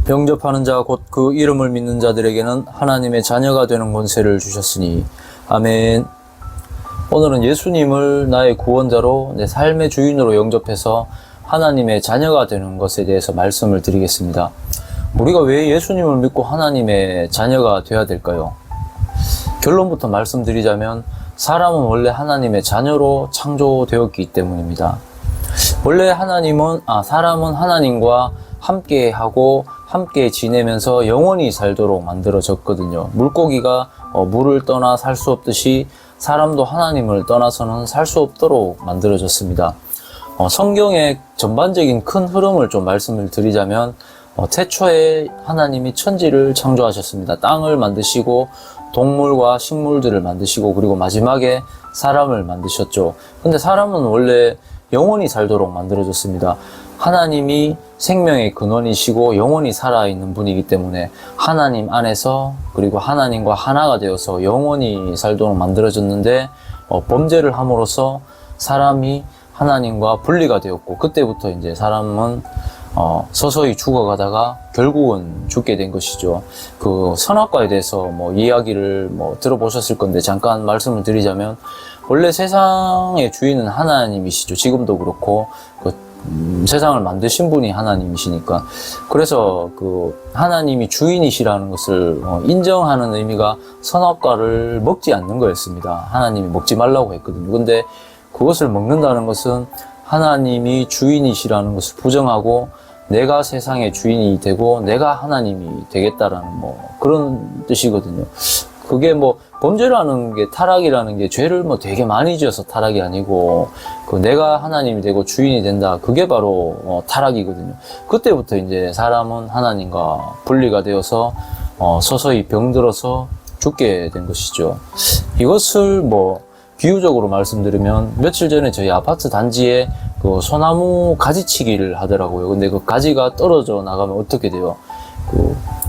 영접하는 자 곧 그 이름을 믿는 자들에게는 하나님의 자녀가 되는 권세를 주셨으니 아멘. 오늘은 예수님을 나의 구원자로 내 삶의 주인으로 영접해서 하나님의 자녀가 되는 것에 대해서 말씀을 드리겠습니다. 우리가 왜 예수님을 믿고 하나님의 자녀가 되어야 될까요? 결론부터 말씀드리자면 사람은 원래 하나님의 자녀로 창조되었기 때문입니다. 원래 사람은 하나님과 함께하고 함께 지내면서 영원히 살도록 만들어졌거든요. 물고기가 물을 떠나 살 수 없듯이 사람도 하나님을 떠나서는 살 수 없도록 만들어졌습니다. 성경의 전반적인 큰 흐름을 좀 말씀을 드리자면 태초에 하나님이 천지를 창조하셨습니다. 땅을 만드시고 동물과 식물들을 만드시고 그리고 마지막에 사람을 만드셨죠. 근데 사람은 원래 영원히 살도록 만들어졌습니다. 하나님이 생명의 근원이시고 영원히 살아있는 분이기 때문에 하나님 안에서 그리고 하나님과 하나가 되어서 영원히 살도록 만들어졌는데 범죄를 함으로써 사람이 하나님과 분리가 되었고 그때부터 이제 사람은 서서히 죽어가다가 결국은 죽게 된 것이죠. 그 선악과에 대해서 이야기를 들어보셨을 건데 잠깐 말씀을 드리자면 원래 세상의 주인은 하나님이시죠. 지금도 그렇고 세상을 만드신 분이 하나님이시니까. 그래서 하나님이 주인이시라는 것을 인정하는 의미가 선악과를 먹지 않는 거였습니다. 하나님이 먹지 말라고 했거든요. 근데 그것을 먹는다는 것은 하나님이 주인이시라는 것을 부정하고 내가 세상의 주인이 되고 내가 하나님이 되겠다라는 그런 뜻이거든요. 그게 범죄라는 게 타락이라는 게 죄를 되게 많이 지어서 타락이 아니고 내가 하나님이 되고 주인이 된다. 그게 바로 타락이거든요. 그때부터 이제 사람은 하나님과 분리가 되어서 서서히 병들어서 죽게 된 것이죠. 이것을 비유적으로 말씀드리면 며칠 전에 저희 아파트 단지에 소나무 가지치기를 하더라고요. 근데 그 가지가 떨어져 나가면 어떻게 돼요?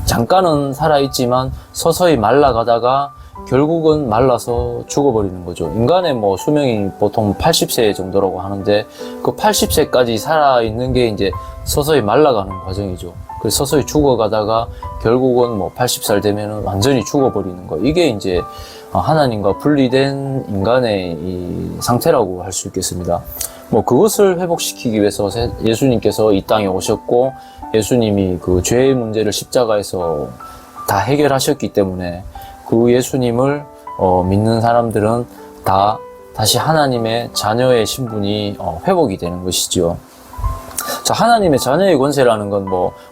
잠깐은 살아있지만 서서히 말라가다가 결국은 말라서 죽어버리는 거죠. 인간의 수명이 보통 80세 정도라고 하는데 그 80세까지 살아있는 게 이제 서서히 말라가는 과정이죠. 그래서 서서히 죽어가다가 결국은 80살 되면은 완전히 죽어버리는 거. 이게 이제 하나님과 분리된 인간의 이 상태라고 할 수 있겠습니다. 그것을 회복시키기 위해서 예수님께서 이 땅에 오셨고 예수님이 그 죄의 문제를 십자가에서 다 해결하셨기 때문에 그 예수님을 믿는 사람들은 다시 하나님의 자녀의 신분이 회복이 되는 것이죠. 자, 하나님의 자녀의 권세라는 건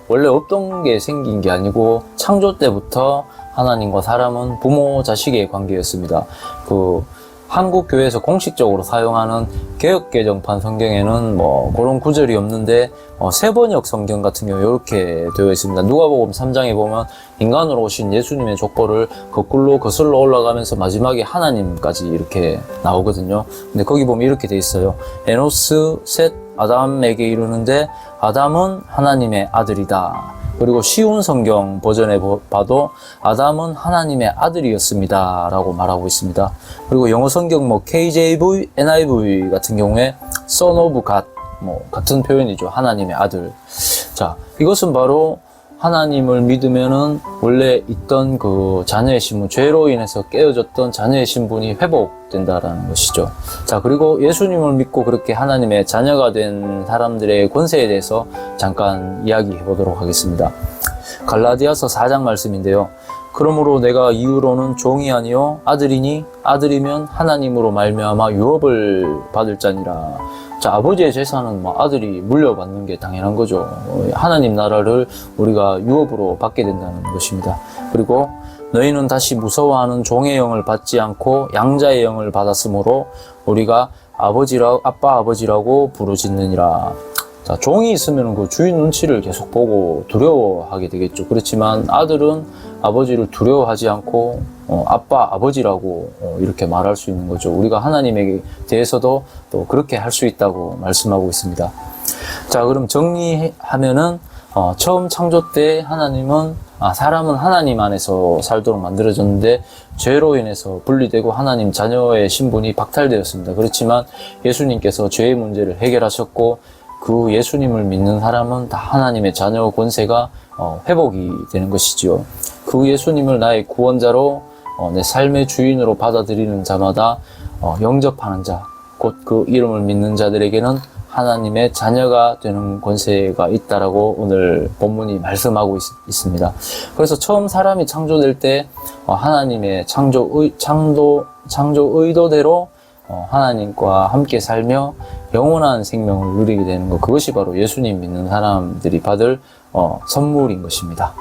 원래 없던 게 생긴 게 아니고 창조 때부터 하나님과 사람은 부모 자식의 관계였습니다. 한국 교회에서 공식적으로 사용하는 개역개정판 성경에는 그런 구절이 없는데 세번역 성경 같은 경우 이렇게 되어 있습니다. 누가복음 3장에 보면 인간으로 오신 예수님의 족보를 거슬러 올라가면서 마지막에 하나님까지 이렇게 나오거든요. 근데 거기 보면 이렇게 되어 있어요. 에노스, 셋, 아담에게 이르는데 아담은 하나님의 아들이다. 그리고 쉬운 성경 버전에 봐도 아담은 하나님의 아들이었습니다 라고 말하고 있습니다. 그리고 영어 성경 KJV, NIV 같은 경우에 Son of God 같은 표현이죠. 하나님의 아들. 자, 이것은 바로 하나님을 믿으면은 원래 있던 그 자녀의 신분, 죄로 인해서 깨어졌던 자녀의 신분이 회복된다라는 것이죠. 자, 그리고 예수님을 믿고 그렇게 하나님의 자녀가 된 사람들의 권세에 대해서 잠깐 이야기해 보도록 하겠습니다. 갈라디아서 4장 말씀인데요. 그러므로 내가 이후로는 종이 아니요 아들이니 아들이면 하나님으로 말미암아 유업을 받을 자니라. 자, 아버지의 재산은 아들이 물려받는 게 당연한 거죠. 하나님 나라를 우리가 유업으로 받게 된다는 것입니다. 그리고 너희는 다시 무서워하는 종의 영을 받지 않고 양자의 영을 받았으므로 우리가 아빠 아버지라고 부르짖느니라. 자, 종이 있으면 그 주인 눈치를 계속 보고 두려워하게 되겠죠. 그렇지만 아들은 아버지를 두려워하지 않고 아빠, 아버지라고 이렇게 말할 수 있는 거죠. 우리가 하나님에게 대해서도 또 그렇게 할 수 있다고 말씀하고 있습니다. 자, 그럼 정리하면은 처음 창조 때 하나님은 사람은 하나님 안에서 살도록 만들어졌는데 죄로 인해서 분리되고 하나님 자녀의 신분이 박탈되었습니다. 그렇지만 예수님께서 죄의 문제를 해결하셨고 그 예수님을 믿는 사람은 다 하나님의 자녀 권세가 회복이 되는 것이지요. 그 예수님을 나의 구원자로 내 삶의 주인으로 받아들이는 자마다 영접하는 자, 곧 그 이름을 믿는 자들에게는 하나님의 자녀가 되는 권세가 있다라고 오늘 본문이 말씀하고 있습니다. 그래서 처음 사람이 창조될 때 하나님의 창조 의도대로 하나님과 함께 살며 영원한 생명을 누리게 되는 것, 그것이 바로 예수님 믿는 사람들이 받을 선물인 것입니다.